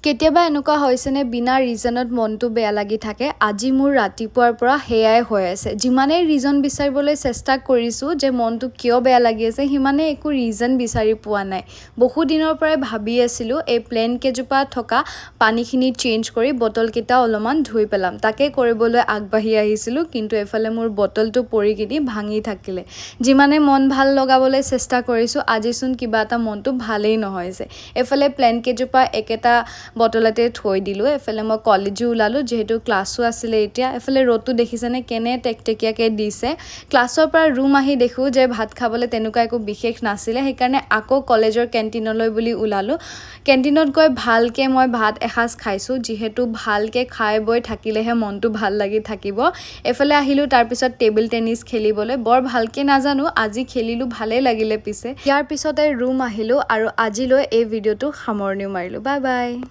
কেতিয়াবা এনেকুৱা হৈছেনে বিনা ৰিজনত মনটো বেয়া লাগি থাকে আজি মোৰ ৰাতিপুৱাৰ পৰা হেয়াই হৈ আছে যিমানেই ৰিজন বিচাৰিবলৈ চেষ্টা কৰিছোঁ যে মনটো কিয় বেয়া লাগি আছে সিমানে একো ৰিজন বিচাৰি পোৱা নাই বহু দিনৰ পৰাই ভাবি আছিলোঁ এই প্লেন কেজোপা থকা পানীখিনি চেঞ্জ কৰি বটলকেইটা অলপমান ধুই পেলাম তাকে কৰিবলৈ আগবাঢ়ি আহিছিলোঁ কিন্তু এফালে মোৰ বটলটো পৰি কিনি ভাঙি থাকিলে যিমানে মন ভাল লগাবলৈ চেষ্টা কৰিছোঁ আজিচোন কিবা এটা মনটো ভালেই নহৈছে এফালে প্লেন কেজোপা একেটা বটলতে থৈ দিলোঁ এফালে মই কলেজো ওলালোঁ যেহেতু ক্লাছো আছিলে এতিয়া এফালে ৰ'দটো দেখিছেনে কেনে টেকটেকীয়াকৈ দিছে ক্লাছৰ পৰা ৰুম আহি দেখোঁ যে ভাত খাবলৈ তেনেকুৱা একো বিশেষ নাছিলে সেইকাৰণে আকৌ কলেজৰ কেণ্টিনলৈ বুলি ওলালোঁ কেণ্টিনত গৈ ভালকৈ মই ভাত এসাঁজ খাইছোঁ যিহেতু ভালকৈ খাই বৈ থাকিলেহে মনটো ভাল লাগি থাকিব এফালে আহিলোঁ তাৰপিছত টেবল টেনিছ খেলিবলৈ বৰ ভালকৈ নাজানো আজি খেলিলোঁ ভালেই লাগিলে পিছে ইয়াৰ পিছতে ৰুম আহিলোঁ আৰু আজিলৈ এই ভিডিঅ'টো সামৰণি মাৰিলোঁ বাই বাই